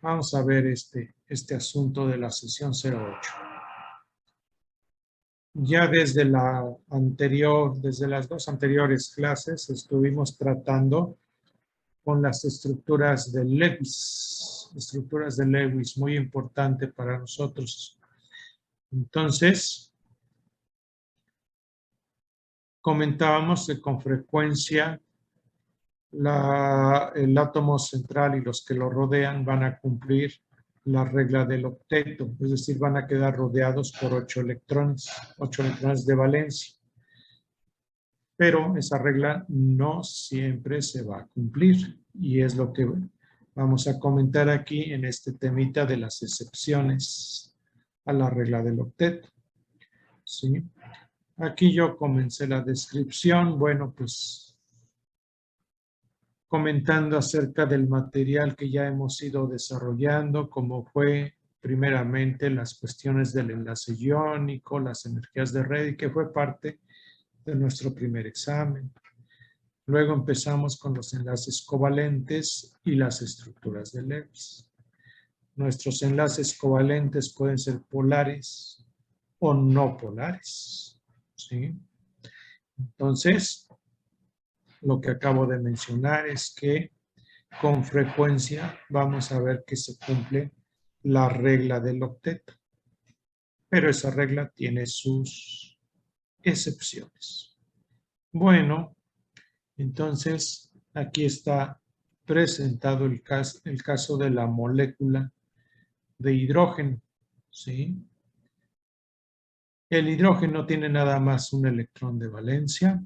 Vamos a ver este asunto de la sesión 08. Ya desde desde las dos anteriores clases estuvimos tratando con las estructuras de Lewis. Estructuras de Lewis, muy importante para nosotros. Entonces, comentábamos que con frecuencia el átomo central y los que lo rodean van a cumplir la regla del octeto, es decir, van a quedar rodeados por 8 electrones de valencia. Pero esa regla no siempre se va a cumplir y es lo que vamos a comentar aquí en este temita de las excepciones a la regla del octeto. ¿Sí? Aquí yo comencé la descripción, bueno, pues comentando acerca del material que ya hemos ido desarrollando, como fue primeramente las cuestiones del enlace iónico, las energías de red, y que fue parte de nuestro primer examen. Luego empezamos con los enlaces covalentes y las estructuras de Lewis. Nuestros enlaces covalentes pueden ser polares o no polares, ¿sí? Entonces, lo que acabo de mencionar es que con frecuencia vamos a ver que se cumple la regla del octeto, pero esa regla tiene sus excepciones. Bueno, entonces aquí está presentado el caso de la molécula de hidrógeno, ¿sí? El hidrógeno tiene nada más un electrón de valencia.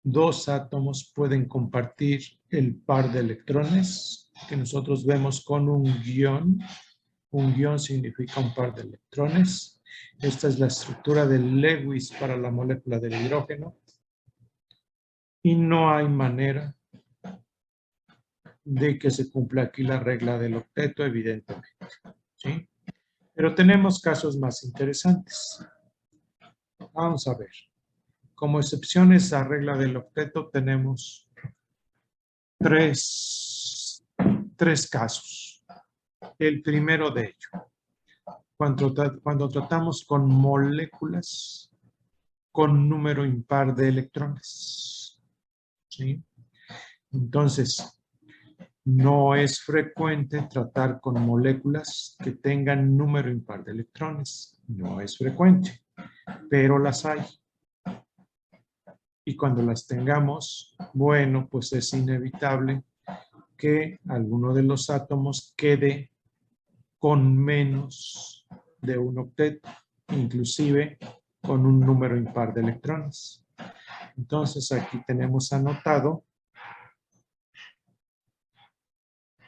Dos átomos pueden compartir el par de electrones que nosotros vemos con un guión. Un guión significa un par de electrones. Esta es la estructura de Lewis para la molécula del hidrógeno. Y no hay manera de que se cumpla aquí la regla del octeto, evidentemente, ¿sí? Pero tenemos casos más interesantes. Vamos a ver. Como excepciones a regla del octeto tenemos tres casos. El primero de ellos, cuando tratamos con moléculas con número impar de electrones, ¿sí? Entonces, no es frecuente tratar con moléculas que tengan número impar de electrones. No es frecuente, pero las hay. Y cuando las tengamos, bueno, pues es inevitable que alguno de los átomos quede con menos de un octeto, inclusive con un número impar de electrones. Entonces aquí tenemos anotado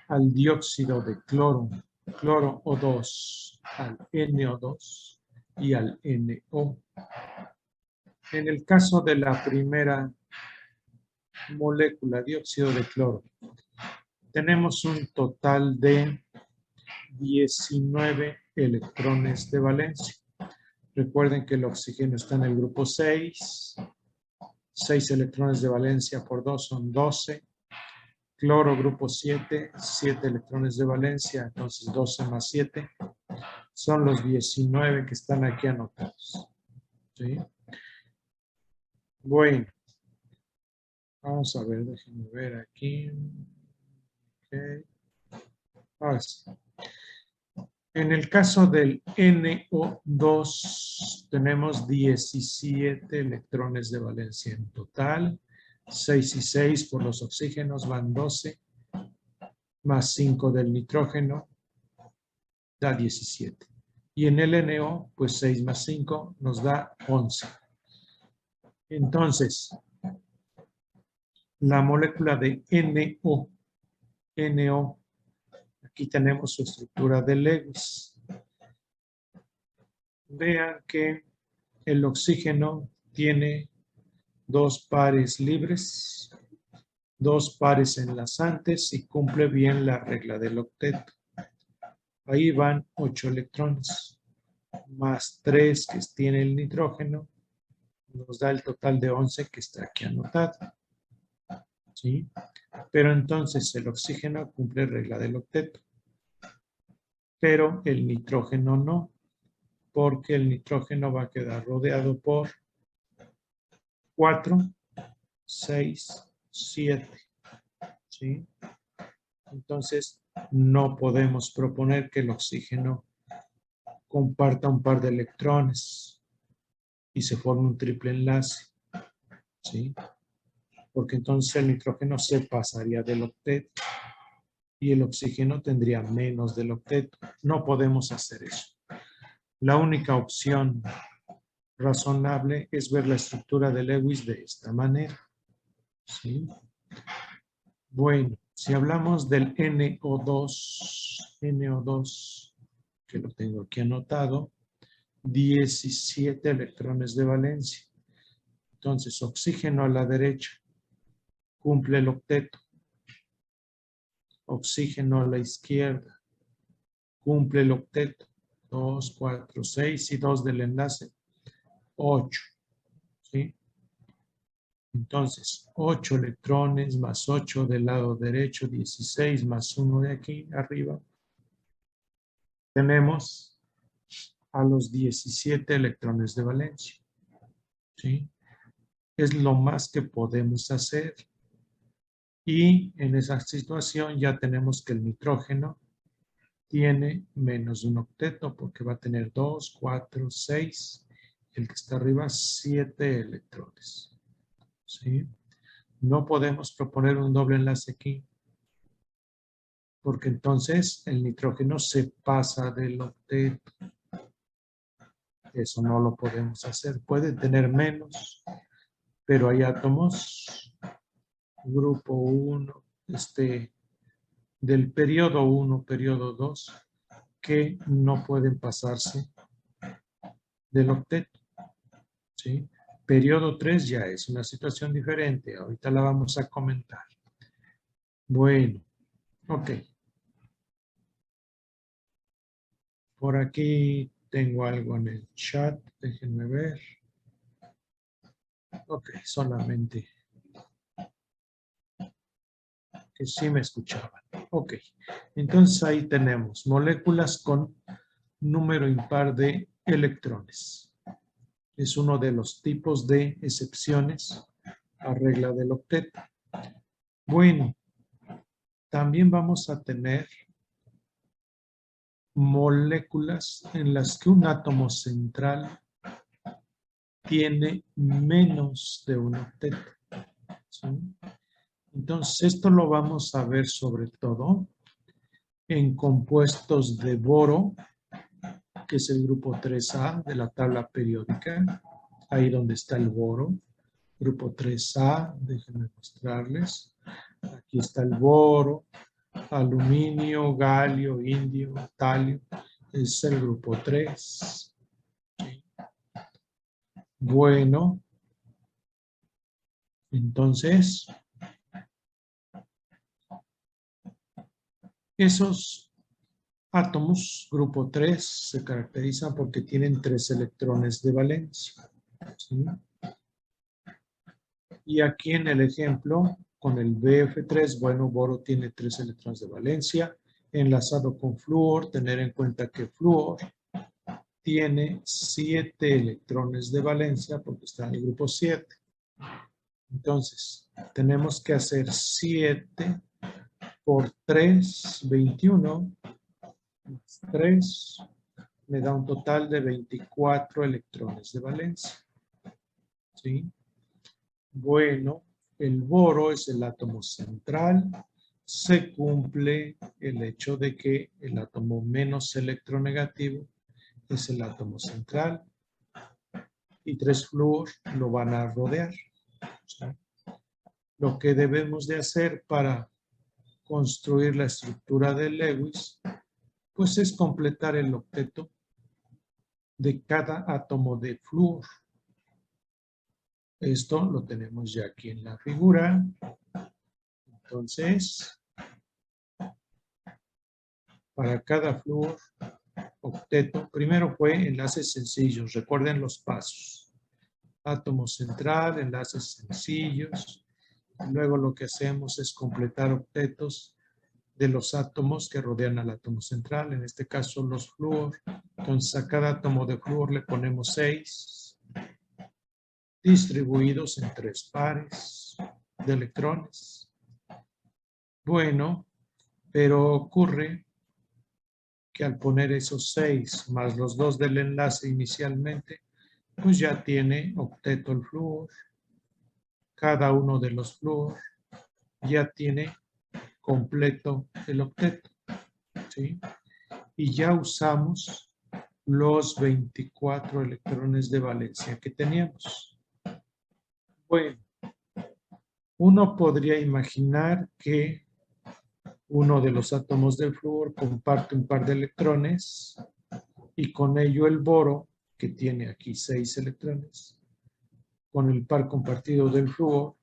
al dióxido de cloro O2, al NO2 y al NO. En el caso de la primera molécula, dióxido de cloro, tenemos un total de 19 electrones de valencia. Recuerden que el oxígeno está en el grupo 6. 6 electrones de valencia por 2 son 12. Cloro, grupo 7, 7 electrones de valencia, entonces 12 más 7 son los 19 que están aquí anotados. ¿Sí? Bueno, vamos a ver, déjenme ver aquí. Okay. Ahora sí. En el caso del NO2 tenemos 17 electrones de valencia en total. 6 y 6 por los oxígenos van 12, más 5 del nitrógeno da 17. Y en el NO, pues 6 más 5 nos da 11. Entonces, la molécula de NO, aquí tenemos su estructura de Lewis. Vean que el oxígeno tiene 2 pares libres, 2 pares enlazantes y cumple bien la regla del octeto. Ahí van 8 electrones, más 3 que tiene el nitrógeno, nos da el total de 11 que está aquí anotado. ¿Sí? Pero entonces el oxígeno cumple regla del octeto. pero el nitrógeno no, porque el nitrógeno va a quedar rodeado por 4, 6, 7, ¿sí? Entonces, no podemos proponer que el oxígeno comparta un par de electrones y se forme un triple enlace, ¿sí? Porque entonces el nitrógeno se pasaría del octeto y el oxígeno tendría menos del octeto. No podemos hacer eso. La única opción razonable es ver la estructura de Lewis de esta manera, ¿sí? Bueno, si hablamos del NO2, que lo tengo aquí anotado, 17 electrones de valencia. Entonces, oxígeno a la derecha cumple el octeto. Oxígeno a la izquierda cumple el octeto. 2, 4, 6 y 2 del enlace, 8. ¿Sí? Entonces, 8 electrones más 8 del lado derecho, 16 más 1 de aquí arriba. Tenemos a los 17 electrones de valencia. ¿Sí? Es lo más que podemos hacer. Y en esa situación ya tenemos que el nitrógeno tiene menos de un octeto porque va a tener 2, 4, 6. El que está arriba, 7 electrones. ¿Sí? No podemos proponer un doble enlace aquí porque entonces el nitrógeno se pasa del octeto. Eso no lo podemos hacer. Puede tener menos, pero hay átomos, grupo 1, del periodo 1, periodo 2, que no pueden pasarse del octeto, ¿sí? Periodo 3 ya es una situación diferente. Ahorita la vamos a comentar. Bueno, ok. Por aquí tengo algo en el chat. Déjenme ver. Ok, solamente que sí me escuchaban. Ok, entonces ahí tenemos moléculas con número impar de electrones. Es uno de los tipos de excepciones a regla del octeto. Bueno, también vamos a tener moléculas en las que un átomo central tiene menos de un octeto. ¿Sí? Entonces, esto lo vamos a ver sobre todo en compuestos de boro, que es el grupo 3A de la tabla periódica, ahí donde está el boro. Grupo 3A, déjenme mostrarles. Aquí está el boro, aluminio, galio, indio, talio. Es el grupo 3. Bueno, entonces, esos átomos, grupo 3, se caracterizan porque tienen 3 electrones de valencia. ¿Sí? Y aquí en el ejemplo, con el BF3, bueno, boro tiene 3 electrones de valencia. Enlazado con flúor, tener en cuenta que flúor tiene 7 electrones de valencia porque está en el grupo 7. Entonces, tenemos que hacer 7 por 3, 21, más 3, me da un total de 24 electrones de valencia. ¿Sí? Bueno, el boro es el átomo central. Se cumple el hecho de que el átomo menos electronegativo es el átomo central y 3 flúor lo van a rodear. ¿Sí? Lo que debemos de hacer para construir la estructura de Lewis, pues es completar el octeto de cada átomo de flúor. Esto lo tenemos ya aquí en la figura. Entonces, para cada flúor octeto, primero fue enlaces sencillos, recuerden los pasos. Átomo central, enlaces sencillos. Luego lo que hacemos es completar octetos de los átomos que rodean al átomo central, en este caso los flúor. Entonces a cada átomo de flúor le ponemos 6, distribuidos en 3 pares de electrones. Bueno, pero ocurre que al poner esos 6 más los 2 del enlace inicialmente, pues ya tiene octeto el flúor. Cada uno de los flúor ya tiene completo el octeto, ¿sí? Y ya usamos los 24 electrones de valencia que teníamos. Bueno, uno podría imaginar que uno de los átomos del flúor comparte un par de electrones y con ello el boro, que tiene aquí 6 electrones, con el par compartido del flúor,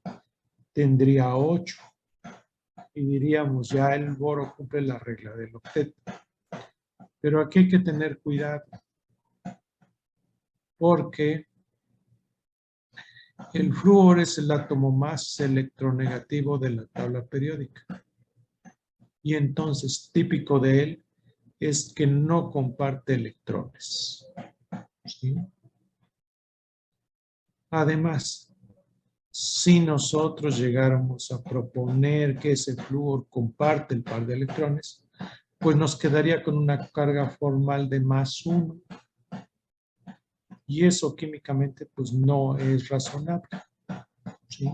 tendría 8. Y diríamos, ya el boro cumple la regla del octeto. Pero aquí hay que tener cuidado, porque el flúor es el átomo más electronegativo de la tabla periódica. Y entonces, típico de él es que no comparte electrones, ¿sí? Además, si nosotros llegáramos a proponer que ese flúor comparte el par de electrones, pues nos quedaría con una carga formal de +1. Y eso químicamente pues no es razonable, ¿sí?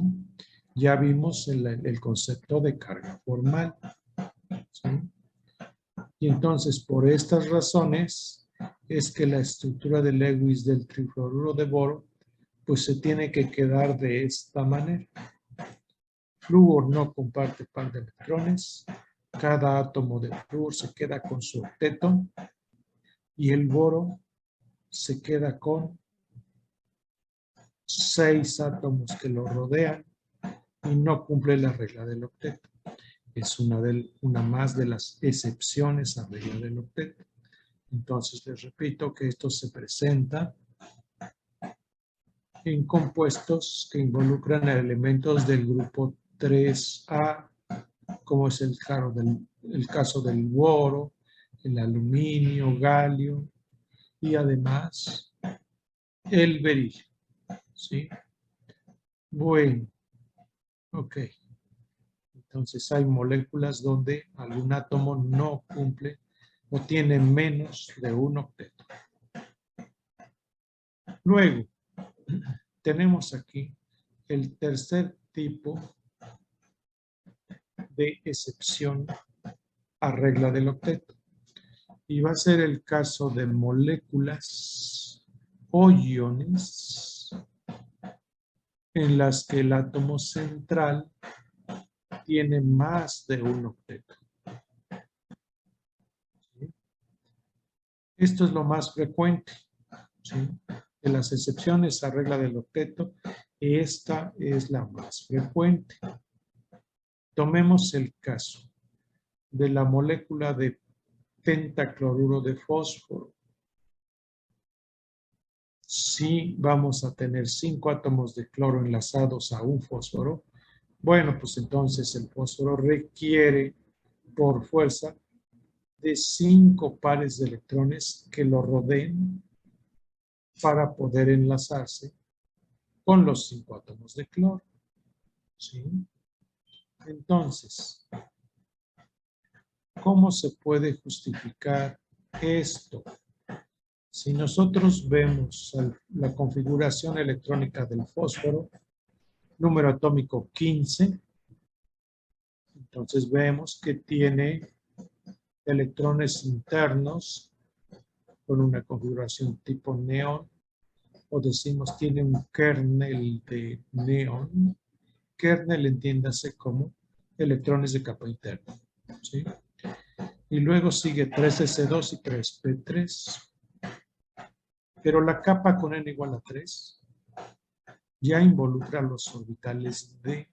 Ya vimos el concepto de carga formal, ¿sí? Y entonces por estas razones es que la estructura de Lewis del trifluoruro de boro pues se tiene que quedar de esta manera. Flúor no comparte par de electrones, cada átomo de flúor se queda con su octeto y el boro se queda con 6 átomos que lo rodean y no cumple la regla del octeto. Es una más de las excepciones a regla del octeto. Entonces les repito que esto se presenta en compuestos que involucran a elementos del grupo 3A, como es el caso del boro, el aluminio, galio y además el berilio, ¿sí? Bueno, ok. Entonces hay moléculas donde algún átomo no cumple o tiene menos de un octeto. Luego, tenemos aquí el tercer tipo de excepción a regla del octeto. Y va a ser el caso de moléculas o iones en las que el átomo central tiene más de un octeto. ¿Sí? Esto es lo más frecuente, ¿sí? De las excepciones a regla del octeto, esta es la más frecuente. Tomemos el caso de la molécula de pentacloruro de fósforo. Si vamos a tener 5 átomos de cloro enlazados a un fósforo, bueno, pues entonces el fósforo requiere por fuerza de 5 pares de electrones que lo rodeen para poder enlazarse con los 5 átomos de cloro, ¿sí? Entonces, ¿cómo se puede justificar esto? Si nosotros vemos la configuración electrónica del fósforo, número atómico 15, entonces vemos que tiene electrones internos con una configuración tipo neón, o decimos tiene un kernel de neón. Kernel entiéndase como electrones de capa interna, ¿sí? Y luego sigue 3s2 y 3p3. Pero la capa con n igual a 3 ya involucra los orbitales D,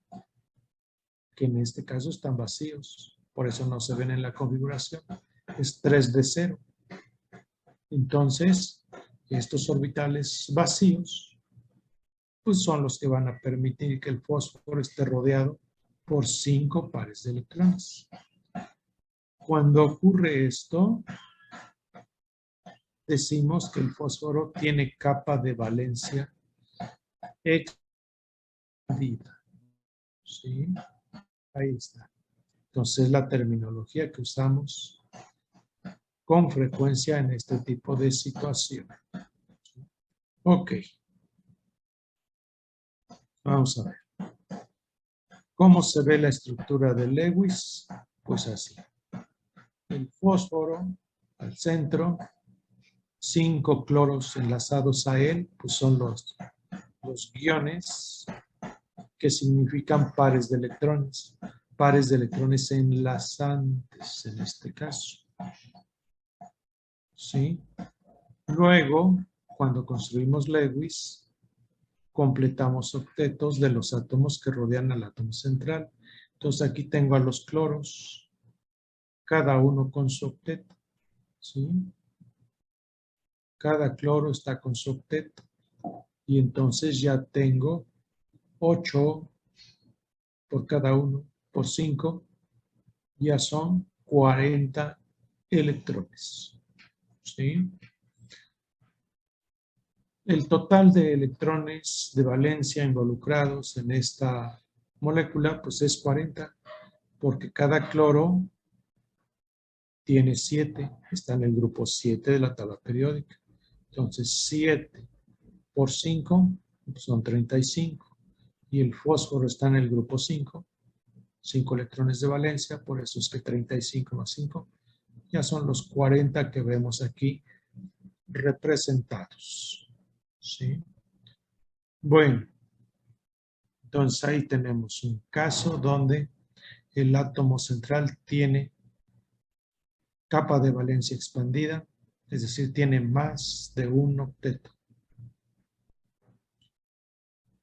que en este caso están vacíos. Por eso no se ven en la configuración. Es 3d0. Entonces, estos orbitales vacíos pues son los que van a permitir que el fósforo esté rodeado por 5 pares de electrones. Cuando ocurre esto, decimos que el fósforo tiene capa de valencia expandida. ¿Sí? Ahí está. Entonces, la terminología que usamos con frecuencia en este tipo de situación. Ok. Vamos a ver. ¿Cómo se ve la estructura de Lewis? Pues así. El fósforo al centro, 5 cloros enlazados a él, pues son los guiones que significan pares de electrones enlazantes en este caso. ¿Sí? Luego, cuando construimos Lewis, completamos octetos de los átomos que rodean al átomo central. Entonces aquí tengo a los cloros, cada uno con su octeto. ¿Sí? Cada cloro está con su octeto. Y entonces ya tengo 8 por cada uno, por 5, ya son 40 electrones. ¿Sí? El total de electrones de valencia involucrados en esta molécula pues es 40, porque cada cloro tiene 7, está en el grupo 7 de la tabla periódica. Entonces 7 por 5 son 35 y el fósforo está en el grupo 5, 5 electrones de valencia, por eso es que 35 más 5 ya son los 40 que vemos aquí representados. ¿Sí? Bueno, entonces ahí tenemos un caso donde el átomo central tiene capa de valencia expandida, es decir, tiene más de un octeto.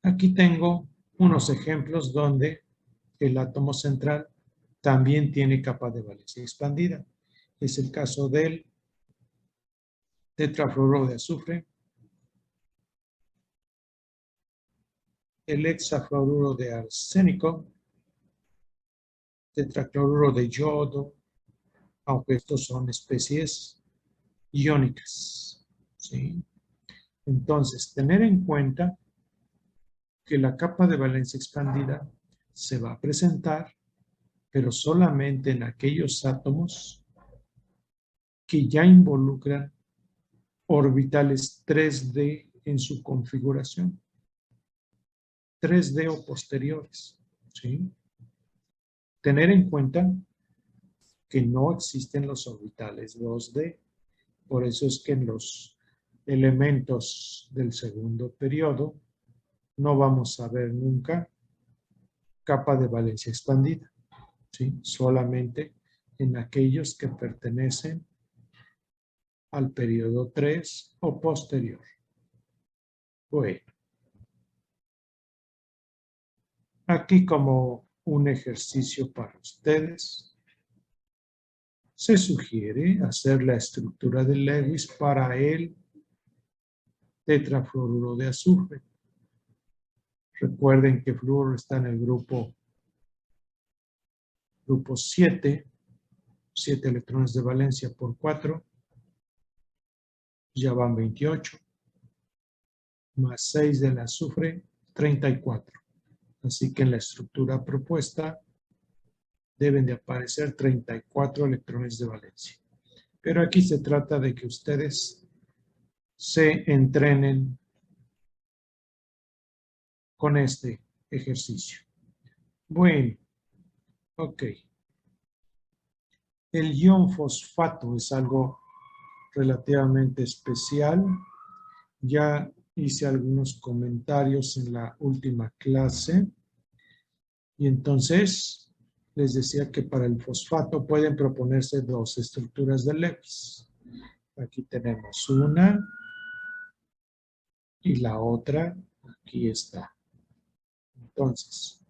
Aquí tengo unos ejemplos donde el átomo central también tiene capa de valencia expandida. Es el caso del tetrafluoruro de azufre, el hexafluoruro de arsénico, tetracloruro de yodo, aunque estos son especies iónicas. ¿Sí? Entonces, tener en cuenta que la capa de valencia expandida se va a presentar, pero solamente en aquellos átomos que ya involucran orbitales 3D en su configuración, 3D o posteriores. ¿Sí? Tener en cuenta que no existen los orbitales 2D, por eso es que en los elementos del segundo periodo no vamos a ver nunca capa de valencia expandida, ¿sí? Solamente en aquellos que pertenecen al periodo 3 o posterior. Bueno, aquí como un ejercicio para ustedes, se sugiere hacer la estructura de Lewis para el tetrafluoruro de azufre. Recuerden que flúor está en el grupo 7, 7 electrones de valencia por 4, ya van 28, más 6 del azufre, 34. Así que en la estructura propuesta deben de aparecer 34 electrones de valencia. Pero aquí se trata de que ustedes se entrenen con este ejercicio. Bueno, ok. El ion fosfato es algo relativamente especial. Ya hice algunos comentarios en la última clase y entonces les decía que para el fosfato pueden proponerse dos estructuras de Lewis. Aquí tenemos una y la otra aquí está. Entonces,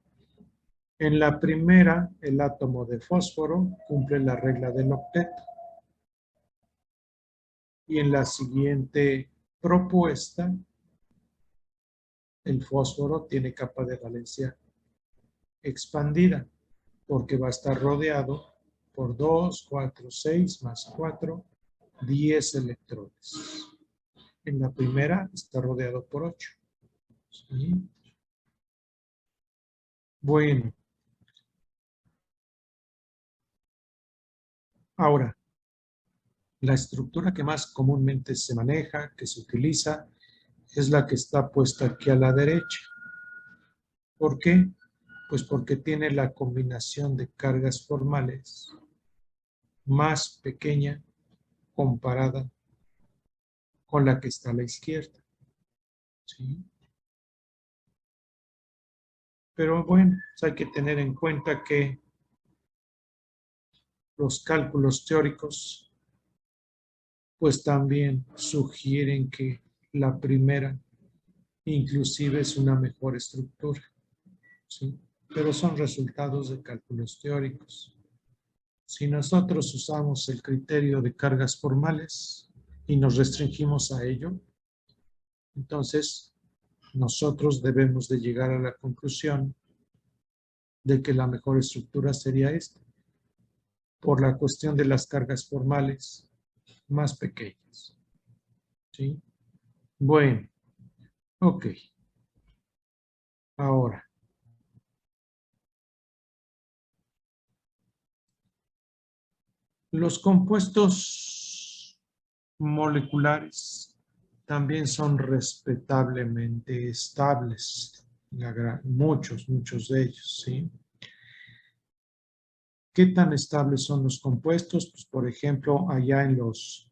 en la primera, el átomo de fósforo cumple la regla del octeto. Y en la siguiente propuesta, el fósforo tiene capa de valencia expandida, porque va a estar rodeado por 2, 4, 6, más 4, 10 electrones. En la primera está rodeado por 8. ¿Sí? Bueno. Ahora, la estructura que más comúnmente se maneja, que se utiliza, es la que está puesta aquí a la derecha. ¿Por qué? Pues porque tiene la combinación de cargas formales más pequeña comparada con la que está a la izquierda. ¿Sí? Pero bueno, pues hay que tener en cuenta que los cálculos teóricos pues también sugieren que la primera inclusive es una mejor estructura. ¿Sí? Pero son resultados de cálculos teóricos. Si nosotros usamos el criterio de cargas formales y nos restringimos a ello, entonces nosotros debemos de llegar a la conclusión de que la mejor estructura sería esta, por la cuestión de las cargas formales más pequeñas. ¿Sí? Bueno, ok. Ahora, los compuestos moleculares también son respetablemente estables. Muchos de ellos, ¿sí? ¿Qué tan estables son los compuestos? Pues, por ejemplo, allá en los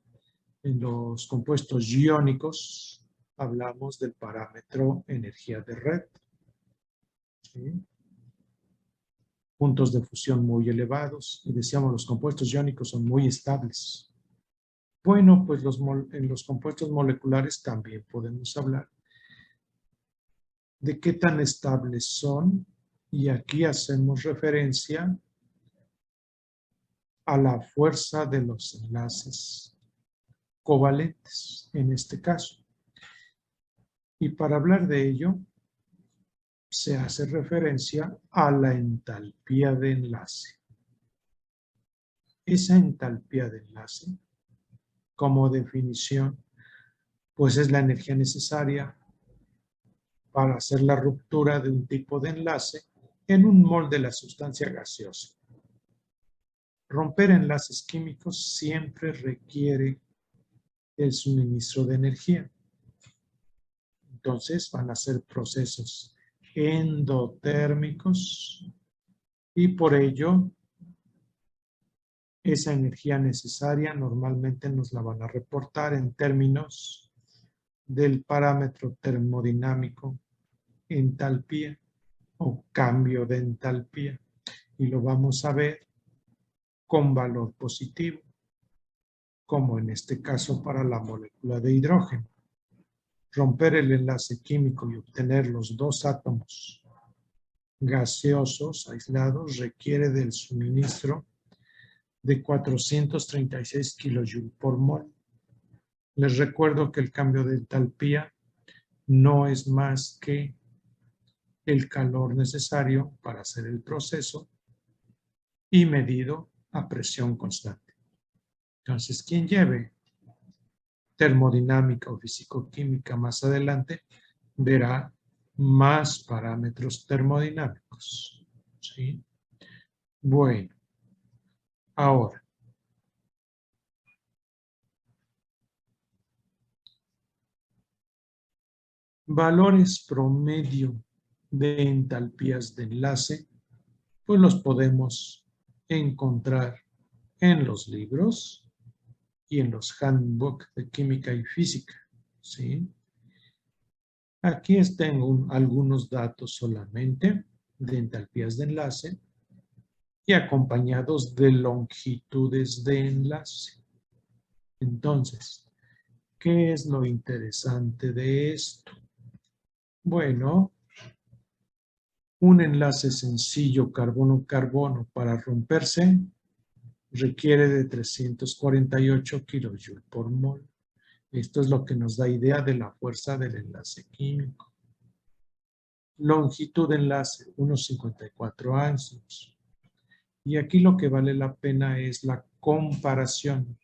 compuestos iónicos hablamos del parámetro energía de red. ¿Sí? Puntos de fusión muy elevados. Y decíamos, los compuestos iónicos son muy estables. Bueno, pues en los compuestos moleculares también podemos hablar de qué tan estables son. Y aquí hacemos referencia a la fuerza de los enlaces covalentes, en este caso. Y para hablar de ello, se hace referencia a la entalpía de enlace. Esa entalpía de enlace, como definición, pues es la energía necesaria para hacer la ruptura de un tipo de enlace en un mol de la sustancia gaseosa. Romper enlaces químicos siempre requiere el suministro de energía. Entonces van a ser procesos endotérmicos y por ello esa energía necesaria normalmente nos la van a reportar en términos del parámetro termodinámico entalpía o cambio de entalpía y lo vamos a ver con valor positivo, como en este caso para la molécula de hidrógeno. Romper el enlace químico y obtener los dos átomos gaseosos aislados requiere del suministro de 436 kilojoules por mol. Les recuerdo que el cambio de entalpía no es más que el calor necesario para hacer el proceso y medido a presión constante. Entonces, quien lleve termodinámica o fisicoquímica más adelante verá más parámetros termodinámicos. ¿Sí? Bueno, ahora, valores promedio de entalpías de enlace, pues los podemos encontrar en los libros y en los handbook de química y física. ¿Sí? Aquí tengo algunos datos solamente de entalpías de enlace y acompañados de longitudes de enlace. Entonces, ¿qué es lo interesante de esto? Bueno, un enlace sencillo carbono-carbono para romperse requiere de 348 kilojoules por mol. Esto es lo que nos da idea de la fuerza del enlace químico. Longitud de enlace, unos 54 angstroms. Y aquí lo que vale la pena es la comparación.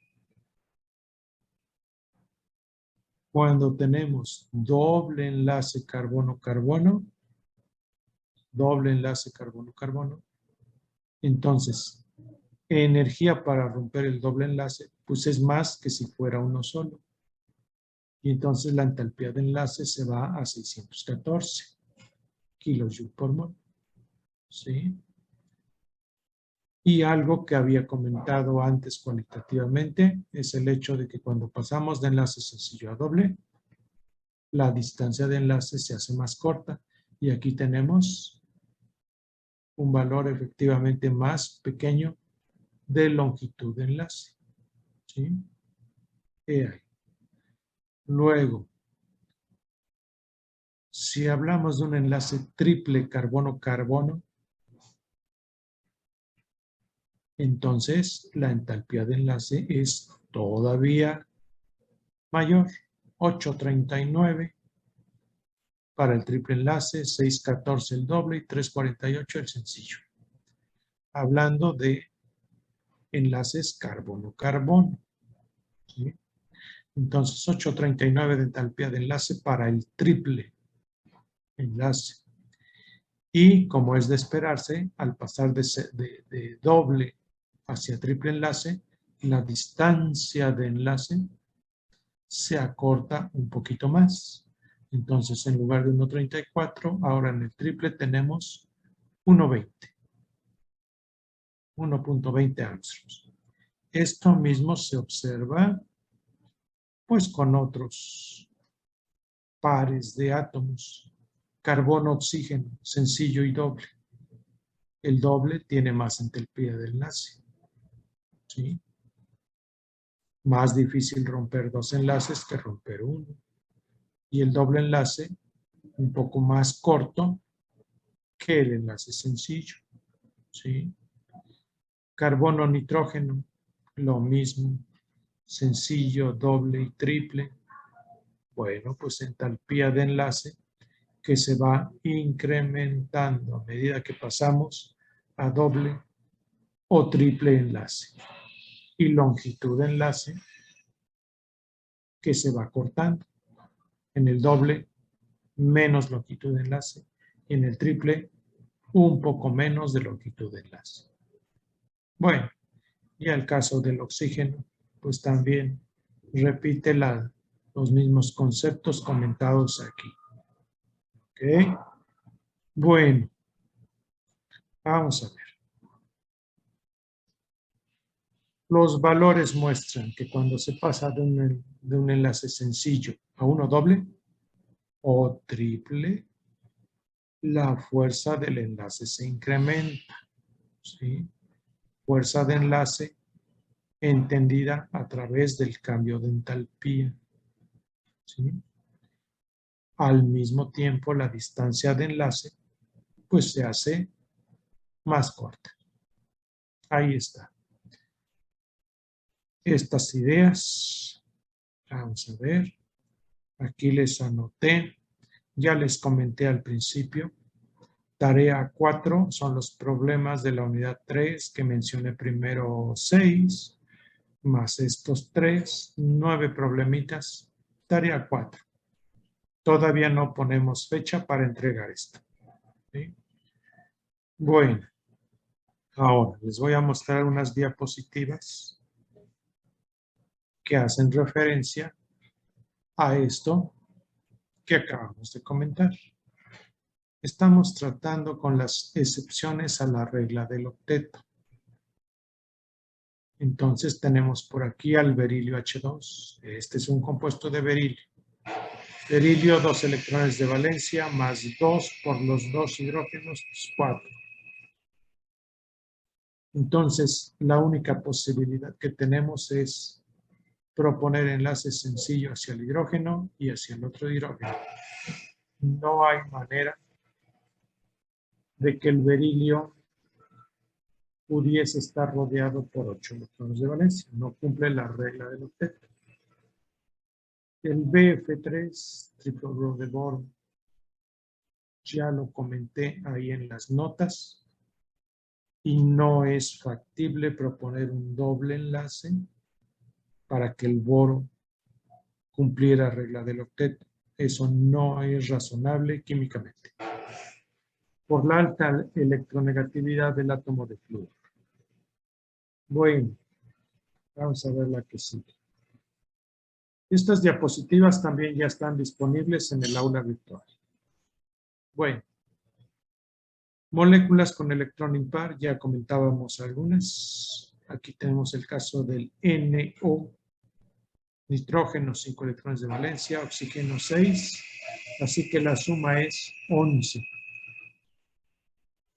Cuando tenemos doble enlace carbono-carbono, entonces energía para romper el doble enlace, pues es más que si fuera uno solo. Y entonces la entalpía de enlace se va a 614 kilojoules por mol. ¿Sí? Y algo que había comentado antes cualitativamente es el hecho de que cuando pasamos de enlace sencillo a doble, la distancia de enlace se hace más corta. Y aquí tenemos un valor efectivamente más pequeño de longitud de enlace. ¿Sí? Luego, si hablamos de un enlace triple carbono-carbono, entonces la entalpía de enlace es todavía mayor, 839 para el triple enlace, 614 el doble y 348 el sencillo. Hablando de enlaces carbono-carbono. ¿Sí? Entonces, 839 de entalpía de enlace para el triple enlace. Y como es de esperarse, al pasar de doble hacia triple enlace, la distancia de enlace se acorta un poquito más. Entonces, en lugar de 1.34, ahora en el triple tenemos 1.20. 1.20 angstroms. Esto mismo se observa pues con otros pares de átomos, carbono-oxígeno, sencillo y doble. El doble tiene más entalpía de enlace. ¿Sí? Más difícil romper dos enlaces que romper uno. Y el doble enlace un poco más corto que el enlace sencillo. ¿Sí? Carbono-nitrógeno, lo mismo. Sencillo, doble y triple. Bueno, pues entalpía de enlace que se va incrementando a medida que pasamos a doble o triple enlace. Y longitud de enlace que se va cortando. En el doble, menos longitud de enlace. Y en el triple, un poco menos de longitud de enlace. Bueno, y al caso del oxígeno, pues también repite los mismos conceptos comentados aquí. ¿Ok? Bueno, vamos a ver. Los valores muestran que cuando se pasa de un enlace sencillo a uno doble o triple, la fuerza del enlace se incrementa. ¿Sí? Fuerza de enlace entendida a través del cambio de entalpía. ¿Sí? Al mismo tiempo, la distancia de enlace pues se hace más corta. Ahí está. Estas ideas, vamos a ver, aquí les anoté, ya les comenté al principio. Tarea 4 son los problemas de la unidad 3 que mencioné primero 6, más estos 3, 9 problemitas. Tarea 4. Todavía no ponemos fecha para entregar esto. ¿Sí? Bueno, ahora les voy a mostrar unas diapositivas que hacen referencia a esto que acabamos de comentar. Estamos tratando con las excepciones a la regla del octeto. Entonces tenemos por aquí al berilio H2. Este es un compuesto de berilio. Berilio, 2 electrones de valencia, más 2 por los 2 hidrógenos, 4. Entonces, la única posibilidad que tenemos es proponer enlaces sencillos hacia el hidrógeno y hacia el otro hidrógeno. No hay manera de que el berilio pudiese estar rodeado por 8 electrones de valencia. No cumple la regla del octeto. El BF3, triplo de Bohr, ya lo comenté ahí en las notas. y no es factible proponer un doble enlace para que el boro cumpliera regla del octeto. Eso no es razonable químicamente, por la alta electronegatividad del átomo de flúor. Bueno, vamos a ver la que sigue. Estas diapositivas también ya están disponibles en el aula virtual. Bueno, moléculas con electrón impar, ya comentábamos algunas. Aquí tenemos el caso del NO, nitrógeno 5 electrones de valencia, oxígeno 6, así que la suma es 11.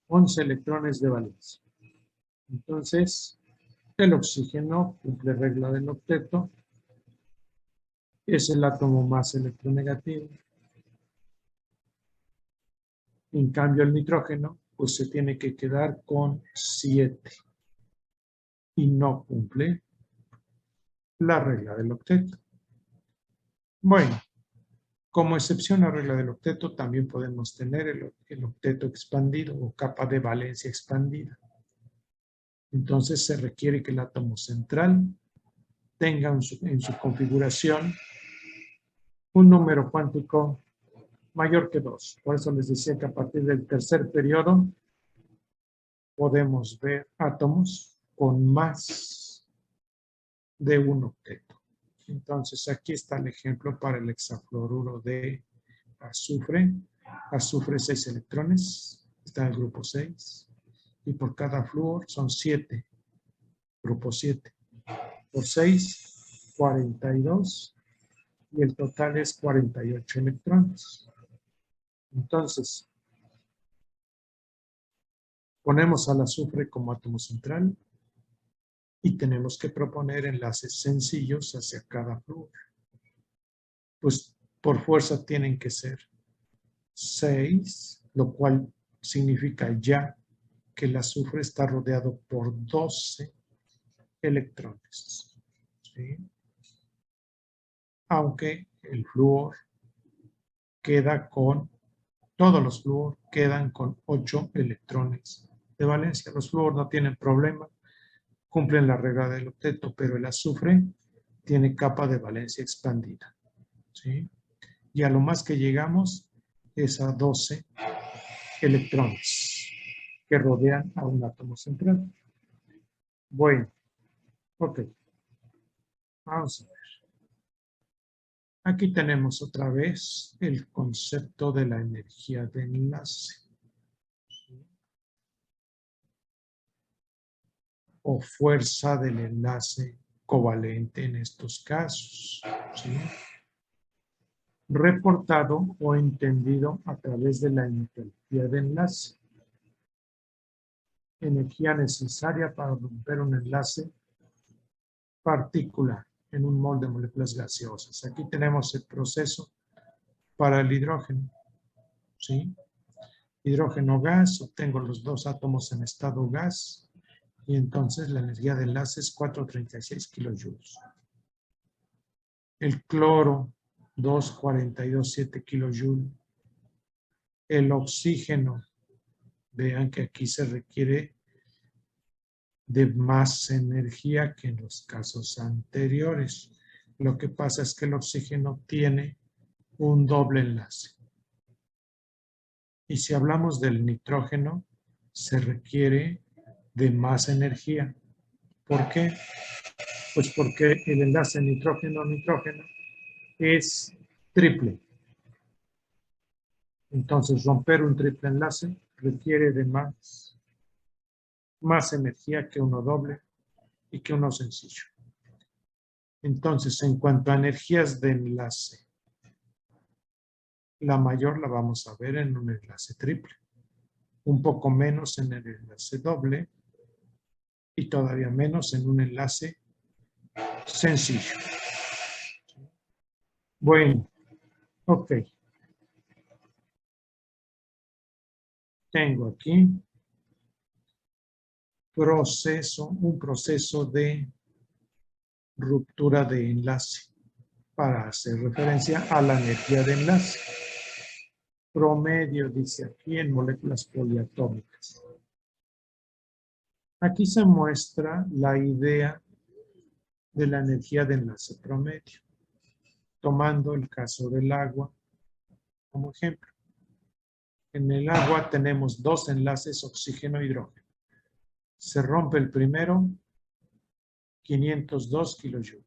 11 electrones de valencia. Entonces, el oxígeno cumple regla del octeto, es el átomo más electronegativo. En cambio, el nitrógeno, pues se tiene que quedar con 7 y no cumple la regla del octeto. Bueno, como excepción a regla del octeto, también podemos tener el octeto expandido o capa de valencia expandida. Entonces se requiere que el átomo central tenga en su configuración un número cuántico mayor que 2. Por eso les decía que a partir del tercer periodo podemos ver átomos con más de un octeto. Entonces aquí está el ejemplo para el hexafluoruro de azufre. Azufre 6 electrones, está en el grupo 6. Y por cada flúor son 7, grupo 7. Por 6, 42. Y el total es 48 electrones. Entonces, ponemos al azufre como átomo central y tenemos que proponer enlaces sencillos hacia cada flúor. Pues por fuerza tienen que ser 6, lo cual significa ya que el azufre está rodeado por 12 electrones. ¿Sí? Aunque el flúor queda con, todos los flúor quedan con 8 electrones de valencia. Los flúor no tienen problema, cumplen la regla del octeto, pero el azufre tiene capa de valencia expandida. ¿Sí? Y a lo más que llegamos es a 12 electrones que rodean a un átomo central. Bueno, ok. Vamos a ver. Aquí tenemos otra vez el concepto de la energía de enlace. O fuerza del enlace covalente en estos casos. ¿Sí? Reportado o entendido a través de la entalpía de enlace. Energía necesaria para romper un enlace particular en un mol de moléculas gaseosas. Aquí tenemos el proceso para el hidrógeno. ¿Sí? Hidrógeno gas, obtengo los dos átomos en estado gas y entonces la energía de enlace es 436 kilojoules. El cloro, 242,7 kilojoules. El oxígeno, vean que aquí se requiere de más energía que en los casos anteriores. Lo que pasa es que el oxígeno tiene un doble enlace. Y si hablamos del nitrógeno, se requiere de más energía. ¿Por qué? Pues porque el enlace nitrógeno-nitrógeno es triple. Entonces, romper un triple enlace requiere de más energía que uno doble y que uno sencillo. Entonces, en cuanto a energías de enlace, la mayor la vamos a ver en un enlace triple, un poco menos en el enlace doble y todavía menos en un enlace sencillo. Bueno, ok. Tengo aquí un proceso de ruptura de enlace para hacer referencia a la energía de enlace. Promedio, dice aquí, en moléculas poliatómicas. Aquí se muestra la idea de la energía de enlace promedio, tomando el caso del agua como ejemplo. En el agua tenemos dos enlaces oxígeno-hidrógeno. Se rompe el primero, 502 kilojoules.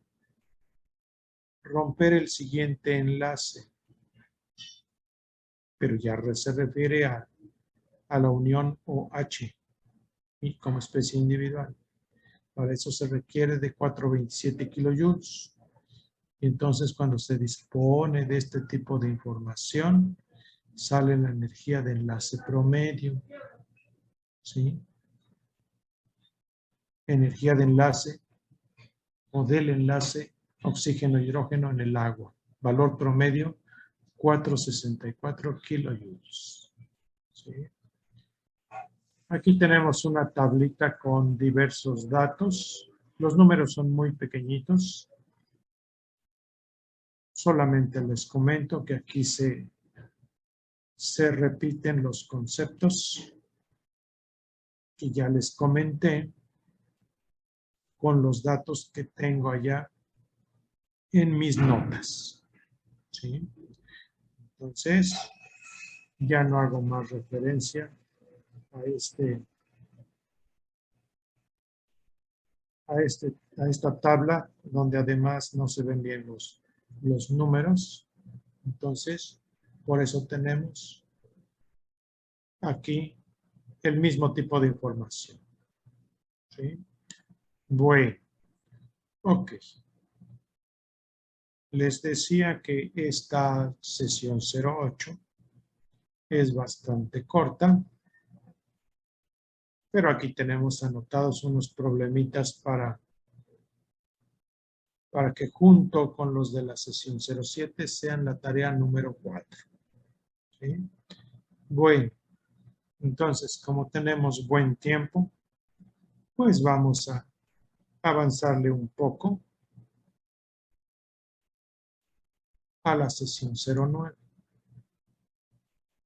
Romper el siguiente enlace, pero ya se refiere a la unión OH y como especie individual. Para eso se requiere de 427 kilojoules. Entonces, cuando se dispone de este tipo de información, sale la energía de enlace promedio. ¿Sí? Energía de enlace o del enlace oxígeno-hidrógeno en el agua. Valor promedio, 464 kilojoules. ¿Sí? Aquí tenemos una tablita con diversos datos. Los números son muy pequeñitos. Solamente les comento que aquí se repiten los conceptos que ya les comenté con los datos que tengo allá en mis notas. ¿Sí? Entonces, ya no hago más referencia a esta tabla, donde además no se ven bien los números. Entonces, por eso tenemos aquí el mismo tipo de información. ¿Sí? Bueno, ok. Les decía que esta sesión 08 es bastante corta, pero aquí tenemos anotados unos problemitas para que junto con los de la sesión 07 sean la tarea número 4. ¿Sí? Bueno, entonces, como tenemos buen tiempo, pues vamos a avanzarle un poco a la sesión 09.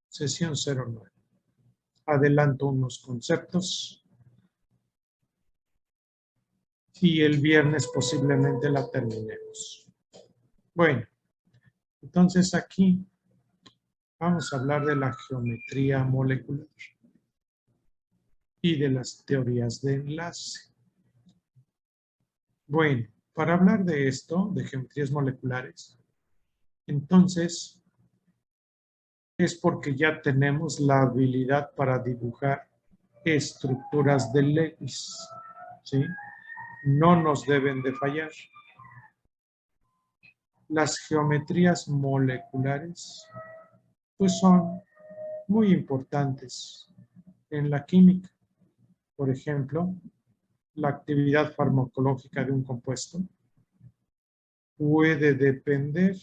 Sesión 09. Adelanto unos conceptos y el viernes posiblemente la terminemos. Bueno, entonces aquí vamos a hablar de la geometría molecular y de las teorías de enlace. Bueno, para hablar de esto, de geometrías moleculares, entonces es porque ya tenemos la habilidad para dibujar estructuras de Lewis, ¿sí? No nos deben de fallar. Las geometrías moleculares, pues son muy importantes en la química. Por ejemplo, la actividad farmacológica de un compuesto puede depender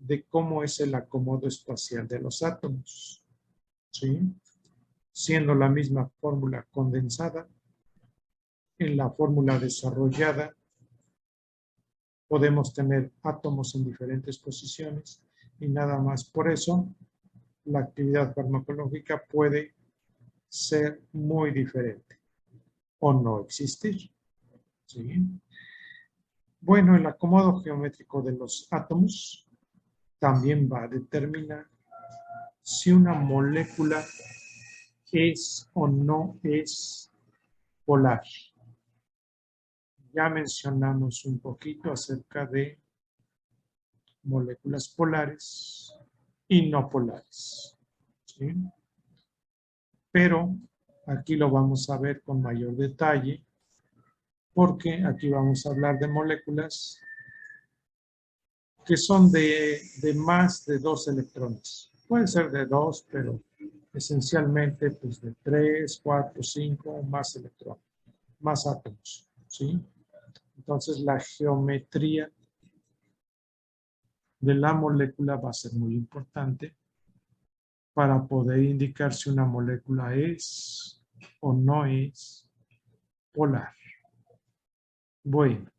de cómo es el acomodo espacial de los átomos, ¿sí? Siendo la misma fórmula condensada, en la fórmula desarrollada podemos tener átomos en diferentes posiciones y nada más. Por eso, la actividad farmacológica puede ser muy diferente o no existir, ¿sí? Bueno, el acomodo geométrico de los átomos también va a determinar si una molécula es o no es polar. Ya mencionamos un poquito acerca de moléculas polares y no polares, ¿sí? Pero aquí lo vamos a ver con mayor detalle porque aquí vamos a hablar de moléculas que son de más de 2 electrones. Puede ser de 2, pero esencialmente pues de 3, 4, 5 o más electrones, más átomos, ¿sí? Entonces la geometría de la molécula va a ser muy importante para poder indicar si una molécula es o no es polar. Bueno,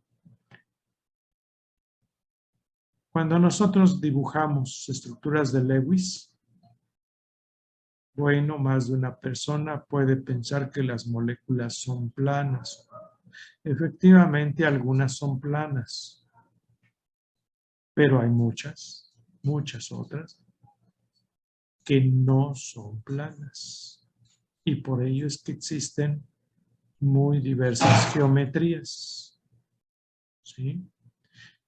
cuando nosotros dibujamos estructuras de Lewis, Bueno, más de una persona puede pensar que las moléculas son planas. Efectivamente, algunas son planas, pero hay muchas otras que no son planas. Y por ello es que existen muy diversas geometrías. ¿Sí?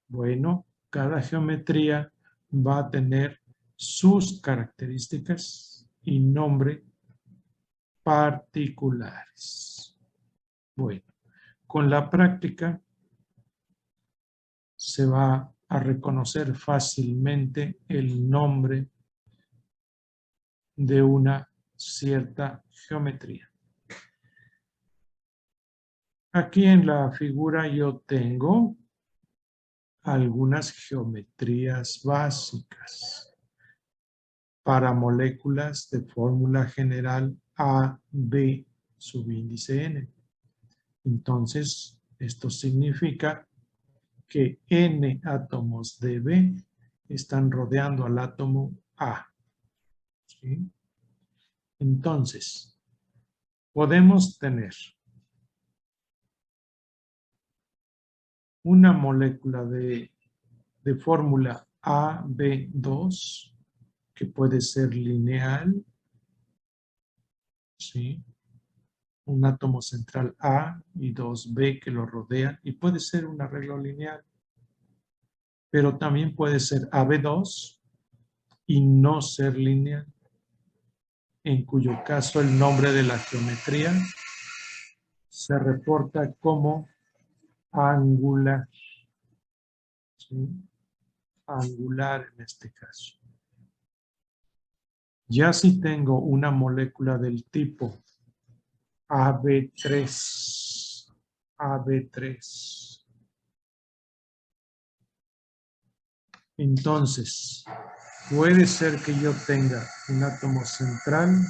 Bueno, cada geometría va a tener sus características y nombre particulares. Bueno, con la práctica se va a reconocer fácilmente el nombre de una cierta geometría. Aquí en la figura yo tengo algunas geometrías básicas para moléculas de fórmula general A, B, subíndice N. Entonces, esto significa que N átomos de B están rodeando al átomo A. ¿Sí? Entonces, podemos tener una molécula de fórmula AB2 que puede ser lineal, ¿sí? Un átomo central A y dos B que lo rodean, y puede ser un arreglo lineal, pero también puede ser AB2 y no ser lineal, en cuyo caso el nombre de la geometría se reporta como angular, ¿sí? Angular en este caso. Ya si tengo una molécula del tipo AB3, entonces puede ser que yo tenga un átomo central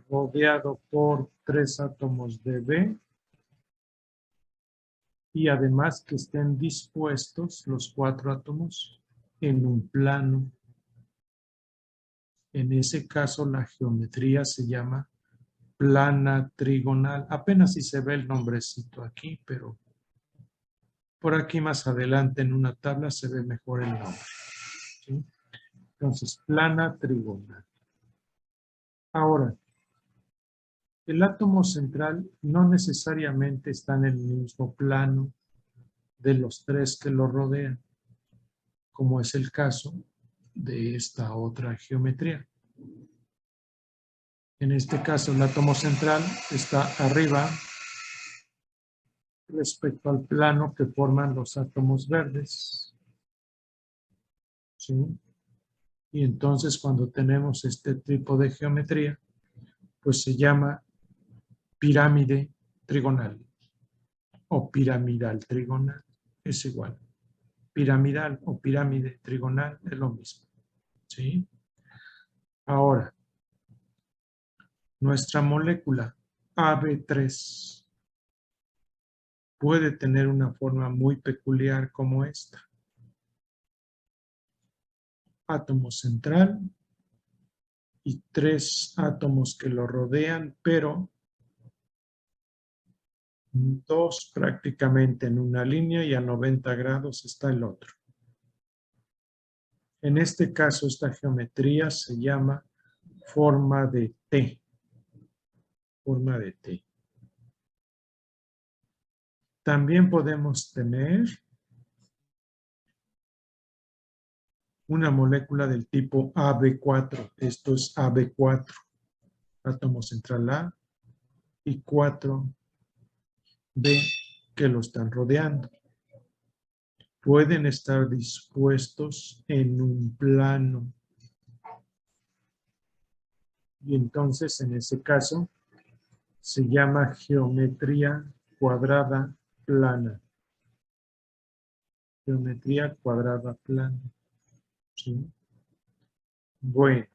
rodeado por 3 átomos de B y además que estén dispuestos los 4 átomos en un plano. En ese caso la geometría se llama plana trigonal. Apenas si se ve el nombrecito aquí, pero por aquí más adelante en una tabla se ve mejor el nombre. ¿Sí? Entonces, plana trigonal. Ahora, el átomo central no necesariamente está en el mismo plano de los 3 que lo rodean, como es el caso de esta otra geometría. En este caso, el átomo central está arriba respecto al plano que forman los átomos verdes. ¿Sí? Y entonces, cuando tenemos este tipo de geometría, pues se llama pirámide trigonal o piramidal trigonal. Es igual. Piramidal o pirámide trigonal es lo mismo. ¿Sí? Ahora, nuestra molécula AB3 puede tener una forma muy peculiar como esta. Átomo central y 3 átomos que lo rodean, pero 2 prácticamente en una línea y a 90 grados está el otro. En este caso, esta geometría se llama forma de T. Forma de T. También podemos tener una molécula del tipo AB4. Esto es AB4. Átomo central A y 4 B que lo están rodeando. Pueden estar dispuestos en un plano. Y entonces, en ese caso, se llama geometría cuadrada plana. Geometría cuadrada plana. ¿Sí? Bueno.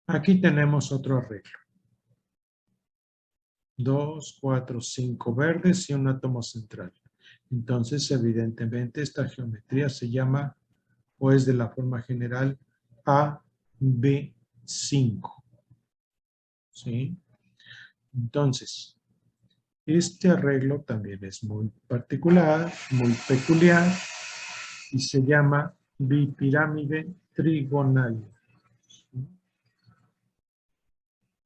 Aquí tenemos otro arreglo. 2, 4, 5 verdes y un átomo central. Entonces, evidentemente, esta geometría se llama o es de la forma general AB5. ¿Sí? Entonces, este arreglo también es muy particular, muy peculiar, y se llama bipirámide trigonal.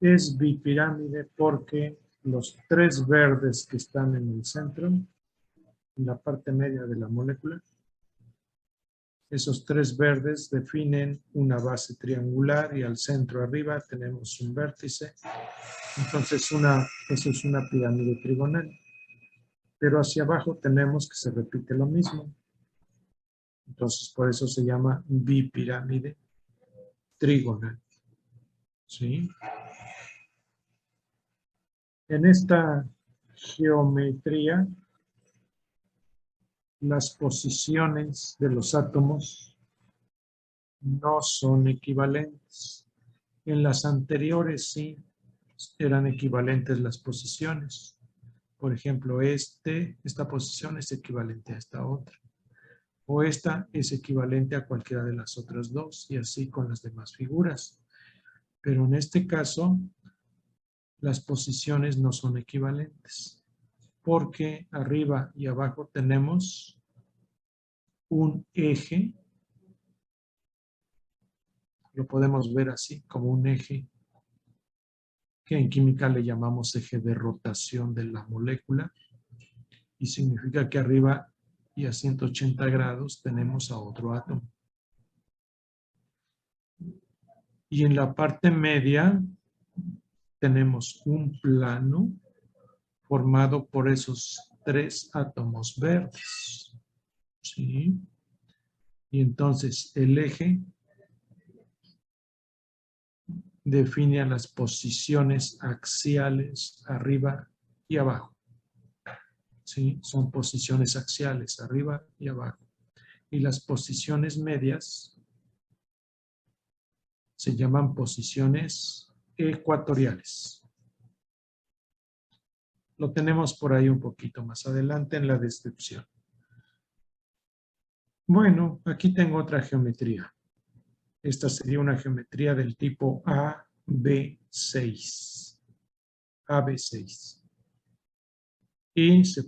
Es bipirámide porque los tres verdes que están en el centro, en la parte media de la molécula, esos tres verdes definen una base triangular y al centro arriba tenemos un vértice. Entonces eso es una pirámide trigonal. Pero hacia abajo tenemos que se repite lo mismo. Entonces por eso se llama bipirámide trigonal. ¿Sí? En esta geometría, las posiciones de los átomos no son equivalentes. En las anteriores sí eran equivalentes las posiciones. Por ejemplo, esta posición es equivalente a esta otra. O esta es equivalente a cualquiera de las otras dos, y así con las demás figuras. Pero en este caso, las posiciones no son equivalentes, porque arriba y abajo tenemos un eje, lo podemos ver así, como un eje, que en química le llamamos eje de rotación de la molécula, y significa que arriba y a 180 grados tenemos a otro átomo. Y en la parte media tenemos un plano formado por esos tres átomos verdes. ¿Sí? Y entonces el eje define a las posiciones axiales arriba y abajo. ¿Sí? Son posiciones axiales arriba y abajo. Y las posiciones medias se llaman posiciones ecuatoriales. Lo tenemos por ahí un poquito más adelante en la descripción. Bueno, aquí tengo otra geometría. Esta sería una geometría del tipo AB6. AB6. Y se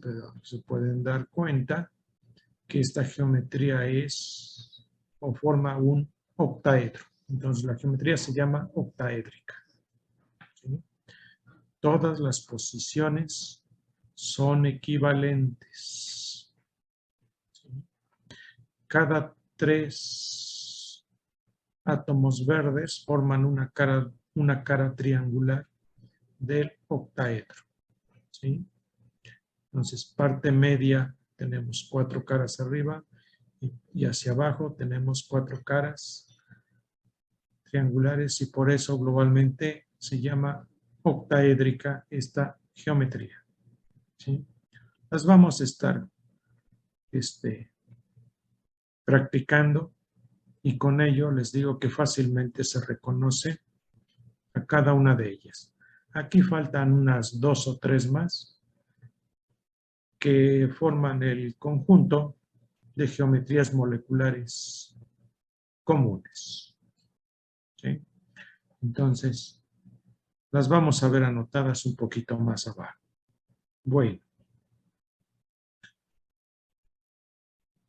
pueden dar cuenta que esta geometría es o forma un octaedro. Entonces la geometría se llama octaédrica. ¿Sí? Todas las posiciones son equivalentes. ¿Sí? Cada tres átomos verdes forman una cara triangular del octaedro. ¿Sí? Entonces, parte media tenemos 4 caras arriba y hacia abajo tenemos 4 caras triangulares, y por eso globalmente se llama octaédrica esta geometría. ¿Sí? Las vamos a estar practicando, y con ello les digo que fácilmente se reconoce a cada una de ellas. Aquí faltan unas 2 o 3 más que forman el conjunto de geometrías moleculares comunes. ¿Sí? Entonces, las vamos a ver anotadas un poquito más abajo. Bueno,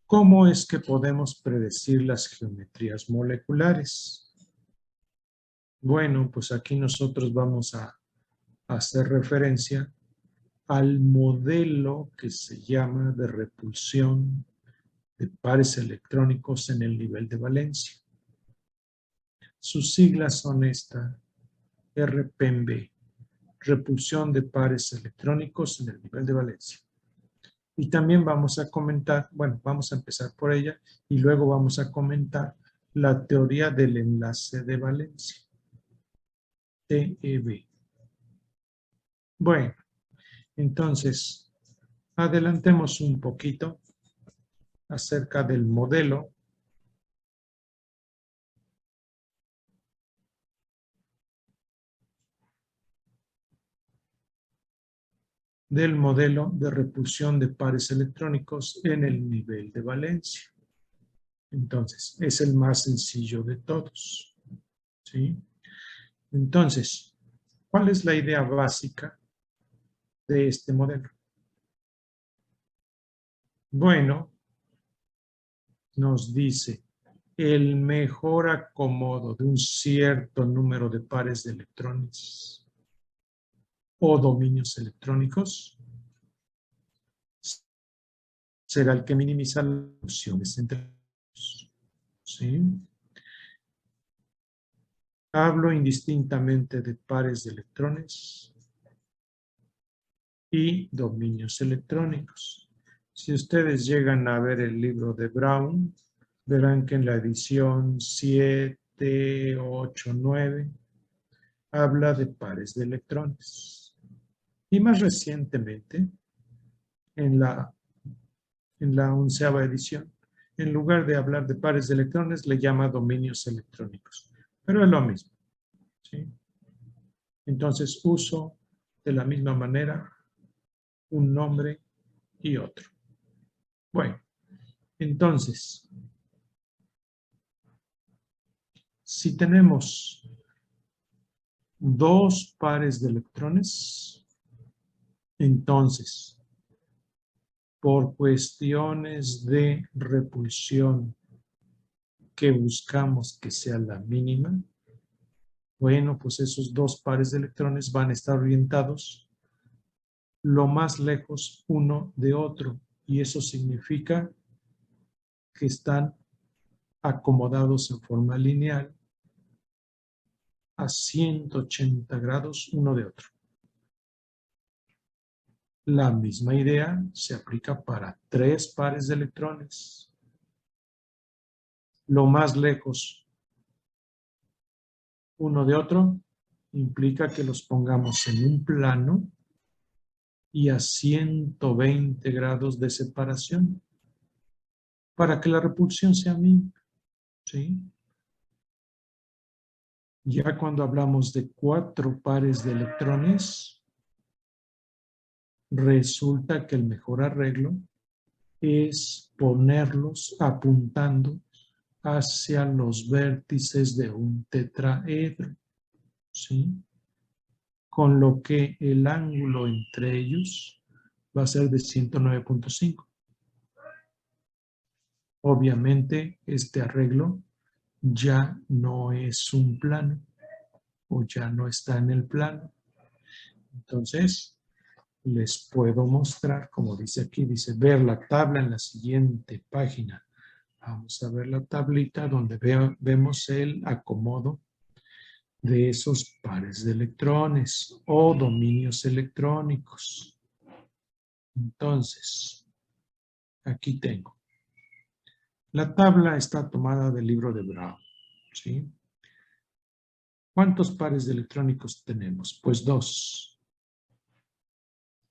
¿cómo es que podemos predecir las geometrías moleculares? Bueno, pues aquí nosotros vamos a hacer referencia al modelo que se llama de repulsión de pares electrónicos en el nivel de valencia. Sus siglas son esta, RPMB, repulsión de pares electrónicos en el nivel de valencia. Y también vamos a comentar, bueno, vamos a empezar por ella y luego vamos a comentar la teoría del enlace de valencia, TEV. Bueno, entonces, adelantemos un poquito acerca del modelo de repulsión de pares electrónicos en el nivel de valencia. Entonces, es el más sencillo de todos. ¿Sí? Entonces, ¿cuál es la idea básica de este modelo? Bueno, nos dice el mejor acomodo de un cierto número de pares de electrones o dominios electrónicos será el que minimiza las opciones entre ellos. ¿Sí? Hablo indistintamente de pares de electrones y dominios electrónicos. Si ustedes llegan a ver el libro de Brown, verán que en la edición 7, 8, 9 habla de pares de electrones. Y más recientemente, en la 11ª edición, en lugar de hablar de pares de electrones, le llama dominios electrónicos. Pero es lo mismo. ¿Sí? Entonces uso de la misma manera un nombre y otro. Bueno, entonces, si tenemos dos pares de electrones, entonces, por cuestiones de repulsión que buscamos que sea la mínima, bueno, pues esos dos pares de electrones van a estar orientados lo más lejos uno de otro, y eso significa que están acomodados en forma lineal a 180 grados uno de otro. La misma idea se aplica para tres pares de electrones. Lo más lejos uno de otro implica que los pongamos en un plano y a 120 grados de separación para que la repulsión sea mínima. ¿Sí? Ya cuando hablamos de cuatro pares de electrones, resulta que el mejor arreglo es ponerlos apuntando hacia los vértices de un tetraedro, ¿sí? Con lo que el ángulo entre ellos va a ser de 109.5. Obviamente, este arreglo ya no es un plano o ya no está en el plano. Entonces, les puedo mostrar, como dice aquí, dice ver la tabla en la siguiente página. Vamos a ver la tablita donde vemos el acomodo de esos pares de electrones o dominios electrónicos. Entonces, aquí tengo. La tabla está tomada del libro de Brown, ¿sí? ¿Cuántos pares de electrónicos tenemos? Pues dos.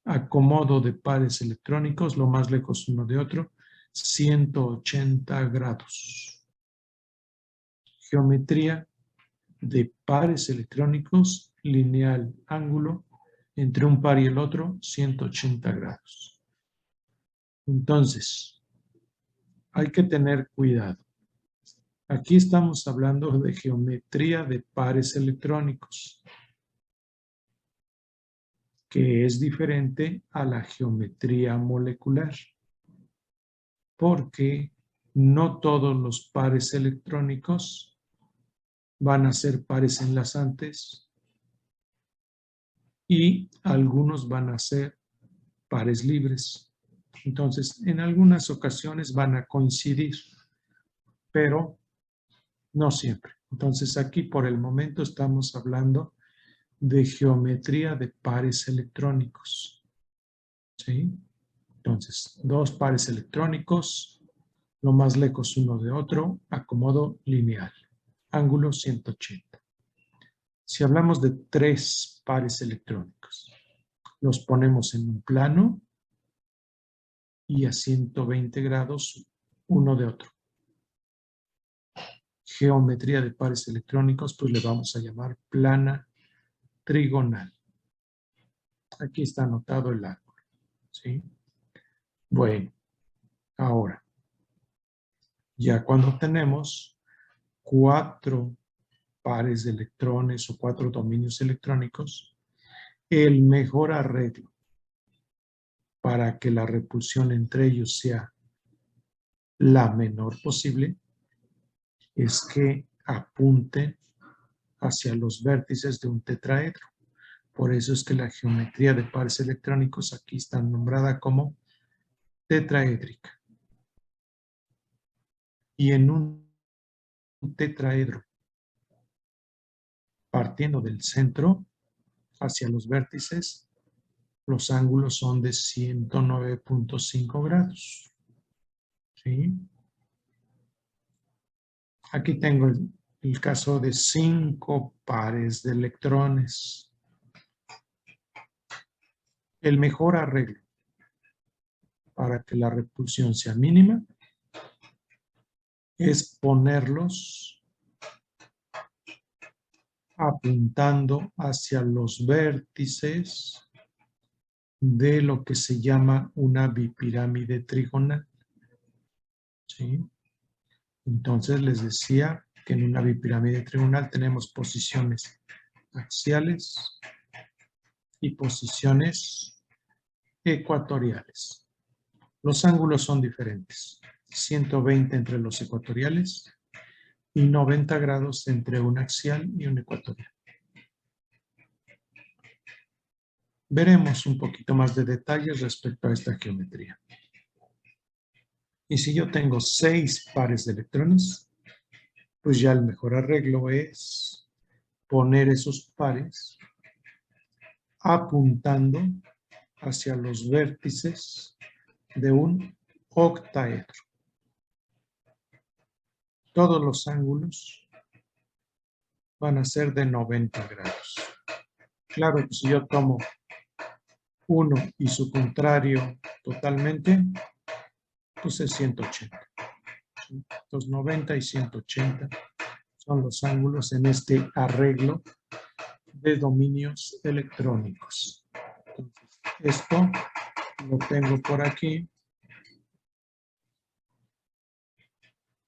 Acomodo de pares electrónicos, lo más lejos uno de otro, 180 grados. Geometría de pares electrónicos, lineal, ángulo, entre un par y el otro, 180 grados. Entonces, hay que tener cuidado. Aquí estamos hablando de geometría de pares electrónicos, que es diferente a la geometría molecular, porque no todos los pares electrónicos van a ser pares enlazantes y algunos van a ser pares libres. Entonces, en algunas ocasiones van a coincidir, pero no siempre. Entonces, aquí por el momento estamos hablando de geometría de pares electrónicos. ¿Sí? Entonces, dos pares electrónicos, lo más lejos uno de otro, acomodo lineal, ángulo 180. Si hablamos de tres pares electrónicos, los ponemos en un plano y a 120 grados uno de otro. Geometría de pares electrónicos, pues le vamos a llamar plana trigonal. Aquí está anotado el ángulo, ¿sí? Bueno, ahora, Ya cuando tenemos 4 pares de electrones o 4 dominios electrónicos, el mejor arreglo para que la repulsión entre ellos sea la menor posible es que apunten hacia los vértices de un tetraedro. Por eso es que la geometría de pares electrónicos aquí está nombrada como tetraédrica. Y en un tetraedro, partiendo del centro hacia los vértices, los ángulos son de 109.5 grados. ¿Sí? Aquí tengo el caso de 5 pares de electrones. El mejor arreglo para que la repulsión sea mínima es ponerlos apuntando hacia los vértices de lo que se llama una bipirámide trigonal. ¿Sí? Entonces les decía que en una bipirámide trigonal tenemos posiciones axiales y posiciones ecuatoriales. Los ángulos son diferentes. 120 entre los ecuatoriales y 90 grados entre un axial y un ecuatorial. Veremos un poquito más de detalles respecto a esta geometría. Y si yo tengo 6 pares de electrones, pues ya el mejor arreglo es poner esos pares apuntando hacia los vértices de un octaedro. Todos los ángulos van a ser de 90 grados. Claro que si yo tomo uno y su contrario totalmente, pues es 180. Entonces 90 y 180 son los ángulos en este arreglo de dominios electrónicos. Entonces, esto lo tengo por aquí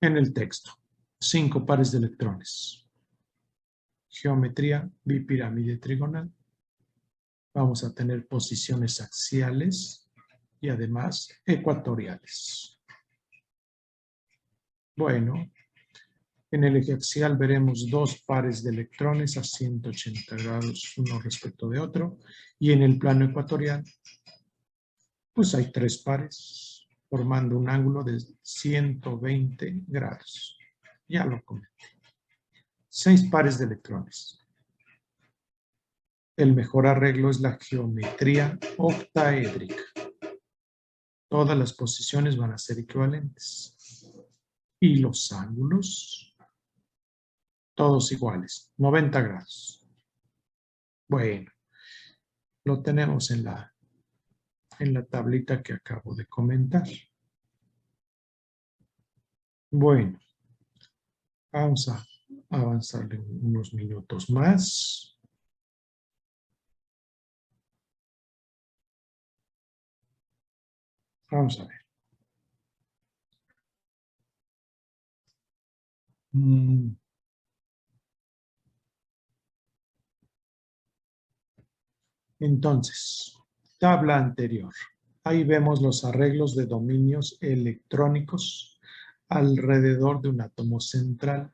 en el texto. 5 pares de electrones. Geometría bipirámide trigonal. Vamos a tener posiciones axiales y además ecuatoriales. Bueno, en el eje axial veremos 2 pares de electrones a 180 grados uno respecto de otro. Y en el plano ecuatorial, pues hay 3 pares formando un ángulo de 120 grados. Ya lo comenté. 6 pares de electrones. El mejor arreglo es la geometría octaédrica. Todas las posiciones van a ser equivalentes. Y los ángulos, todos iguales, 90 grados. Bueno, lo tenemos en la tablita que acabo de comentar. Bueno, vamos a avanzarle unos minutos más. Vamos a ver. Entonces, tabla anterior. Ahí vemos los arreglos de dominios electrónicos alrededor de un átomo central.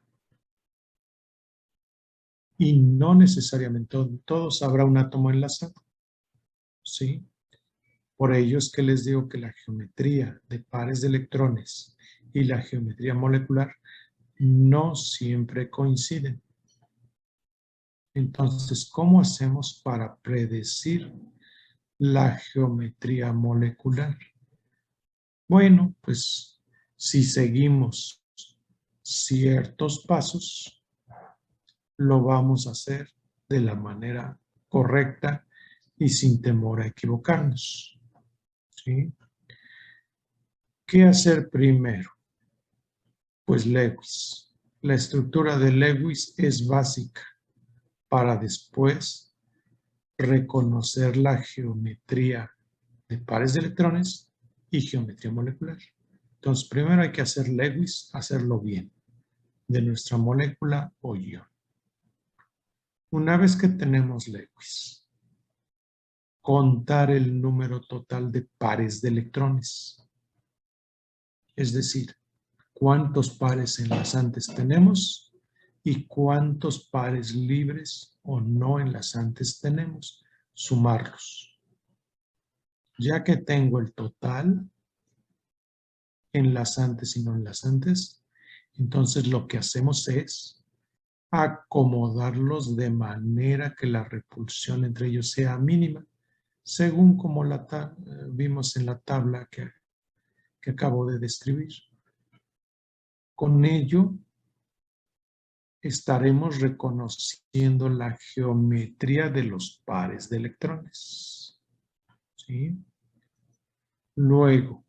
Y no necesariamente todos habrá un átomo enlazado. ¿Sí? Por ello es que les digo que la geometría de pares de electrones y la geometría molecular no siempre coinciden. Entonces, ¿cómo hacemos para predecir la geometría molecular? Bueno, pues si seguimos ciertos pasos, lo vamos a hacer de la manera correcta y sin temor a equivocarnos. ¿Sí? ¿Qué hacer primero? Pues Lewis. La estructura de Lewis es básica para después reconocer la geometría de pares de electrones y geometría molecular. Entonces, primero hay que hacer Lewis, hacerlo bien, de nuestra molécula o ion. Una vez que tenemos Lewis, contar el número total de pares de electrones. Es decir, cuántos pares enlazantes tenemos y cuántos pares libres o no enlazantes tenemos. Sumarlos. Ya que tengo el total, enlazantes y no enlazantes, entonces lo que hacemos es acomodarlos de manera que la repulsión entre ellos sea mínima, según como vimos en la tabla que acabo de describir. Con ello, estaremos reconociendo la geometría de los pares de electrones. ¿Sí? Luego,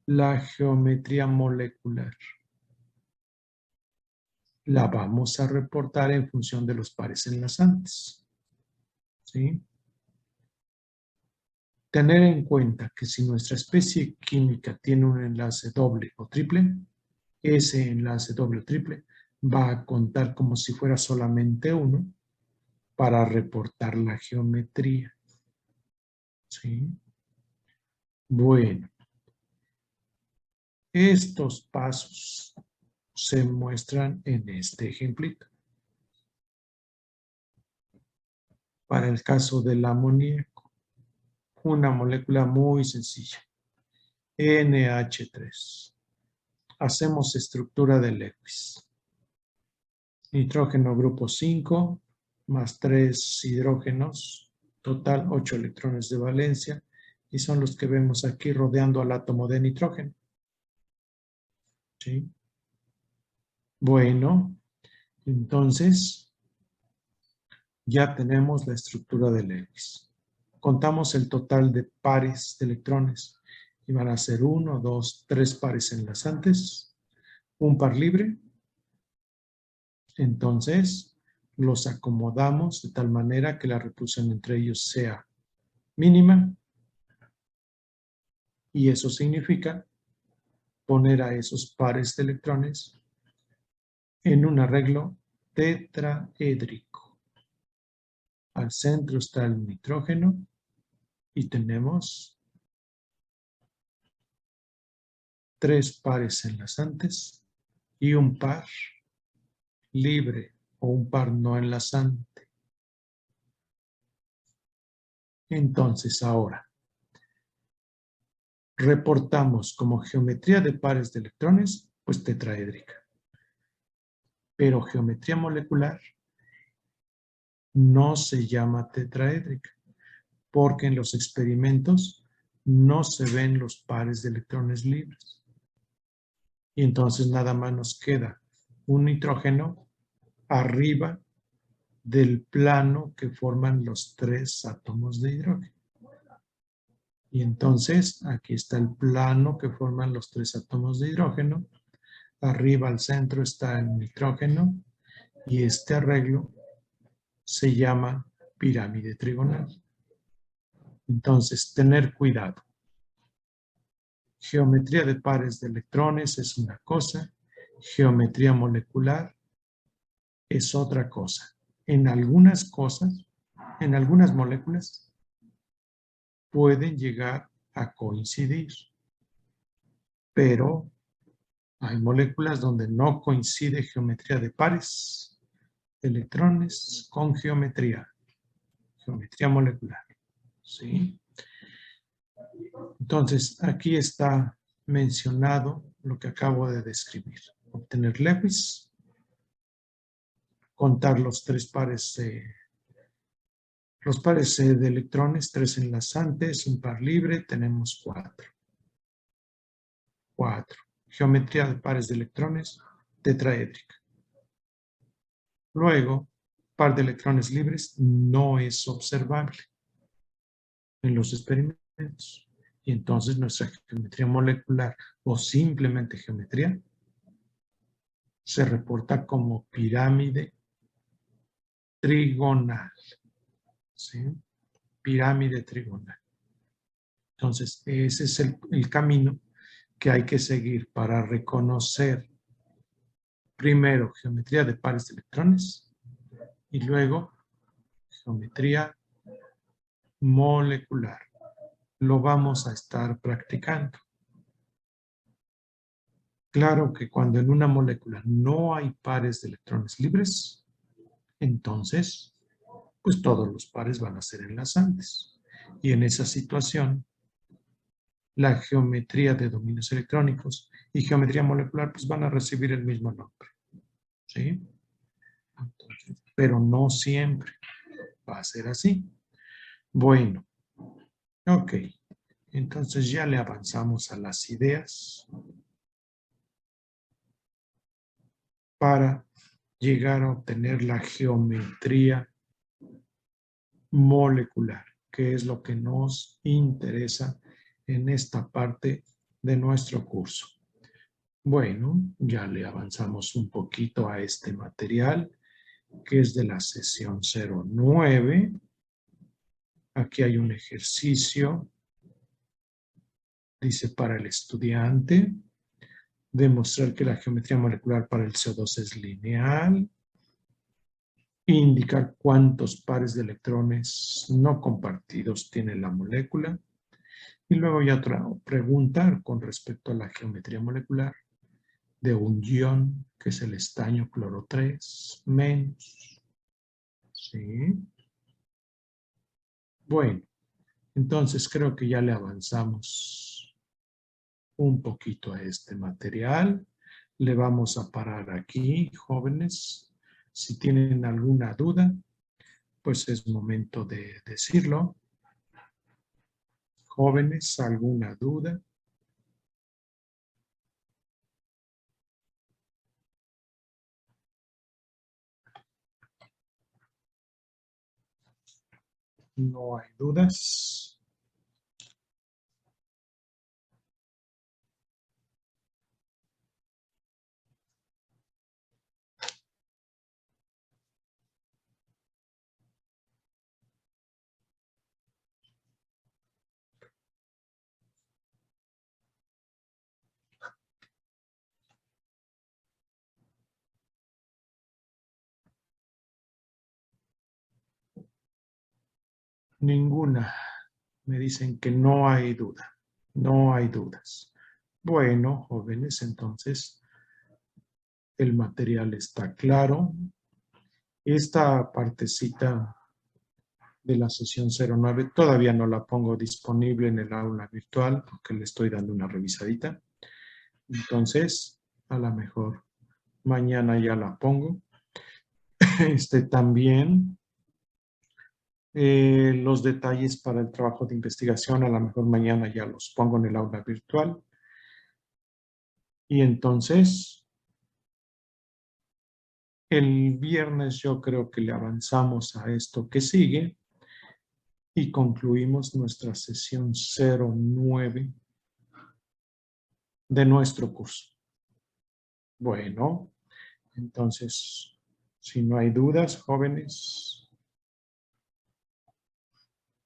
la geometría molecular la vamos a reportar en función de los pares enlazantes. ¿Sí? Tener en cuenta que si nuestra especie química tiene un enlace doble o triple, ese enlace doble o triple va a contar como si fuera solamente uno para reportar la geometría. ¿Sí? Bueno, estos pasos se muestran en este ejemplito. Para el caso del amoníaco, una molécula muy sencilla, NH3. Hacemos estructura de Lewis. Nitrógeno grupo 5, más 3 hidrógenos, total 8 electrones de valencia, y son los que vemos aquí rodeando al átomo de nitrógeno. ¿Sí? Bueno, entonces ya tenemos la estructura de Lewis. Contamos el total de pares de electrones y van a ser 1, 2, 3 pares enlazantes, un par libre. Entonces los acomodamos de tal manera que la repulsión entre ellos sea mínima, y eso significa poner a esos pares de electrones en un arreglo tetraédrico. Al centro está el nitrógeno y tenemos 3 pares enlazantes y un par libre o un par no enlazante. Entonces ahora reportamos como geometría de pares de electrones, pues tetraédrica. Pero geometría molecular no se llama tetraédrica, porque en los experimentos no se ven los pares de electrones libres. Y entonces nada más nos queda un nitrógeno arriba del plano que forman los 3 átomos de hidrógeno. Y entonces aquí está el plano que forman los 3 átomos de hidrógeno. Arriba al centro está el nitrógeno y este arreglo se llama pirámide trigonal. Entonces, tener cuidado. Geometría de pares de electrones es una cosa, geometría molecular es otra cosa. En algunas cosas, en algunas moléculas, pueden llegar a coincidir, pero hay moléculas donde no coincide geometría de pares de electrones con geometría molecular. ¿Sí? Entonces, aquí está mencionado lo que acabo de describir. Obtener Lewis, contar los pares de electrones, 3 enlazantes, un par libre, tenemos 4. 4. Geometría de pares de electrones, tetraédrica. Luego, par de electrones libres no es observable en los experimentos. Y entonces nuestra geometría molecular o simplemente geometría se reporta como pirámide trigonal. ¿Sí? Pirámide trigonal. Entonces, ese es el camino que hay que seguir para reconocer primero geometría de pares de electrones y luego geometría molecular. Lo vamos a estar practicando. Claro que cuando en una molécula no hay pares de electrones libres, entonces, pues todos los pares van a ser enlazantes. Y en esa situación, la geometría de dominios electrónicos y geometría molecular pues van a recibir el mismo nombre. ¿Sí? Entonces, pero no siempre va a ser así. Bueno, ok. Entonces ya le avanzamos a las ideas para llegar a obtener la geometría molecular, que es lo que nos interesa en esta parte de nuestro curso. Bueno, ya le avanzamos un poquito a este material, que es de la sesión 09. Aquí hay un ejercicio, dice para el estudiante, demostrar que la geometría molecular para el CO2 es lineal, indicar cuántos pares de electrones no compartidos tiene la molécula, y luego ya preguntar con respecto a la geometría molecular de un ion, que es el estaño cloro 3 menos. ¿Sí? Bueno, entonces creo que ya le avanzamos un poquito a este material. Le vamos a parar aquí, jóvenes. Si tienen alguna duda, pues es momento de decirlo. Jóvenes, ¿alguna duda? No hay dudas. Ninguna. Me dicen que no hay duda. No hay dudas. Bueno, jóvenes, entonces el material está claro. Esta partecita de la sesión 09 todavía no la pongo disponible en el aula virtual porque le estoy dando una revisadita. Entonces, a lo mejor mañana ya la pongo. También los detalles para el trabajo de investigación, a lo mejor mañana ya los pongo en el aula virtual. Y entonces, el viernes yo creo que le avanzamos a esto que sigue y concluimos nuestra sesión 09 de nuestro curso. Bueno, entonces, si no hay dudas, jóvenes,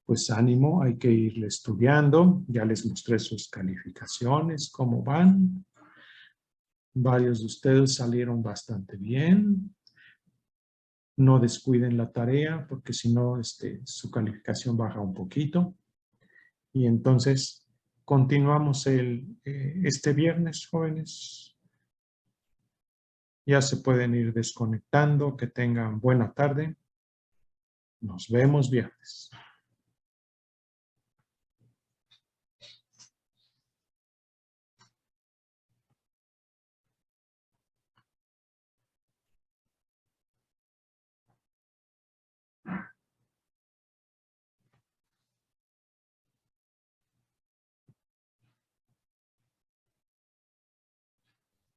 pues ánimo, hay que ir estudiando. Ya les mostré sus calificaciones, cómo van. Varios de ustedes salieron bastante bien. No descuiden la tarea porque si no, su calificación baja un poquito. Y entonces, continuamos este viernes, jóvenes. Ya se pueden ir desconectando. Que tengan buena tarde. Nos vemos viernes.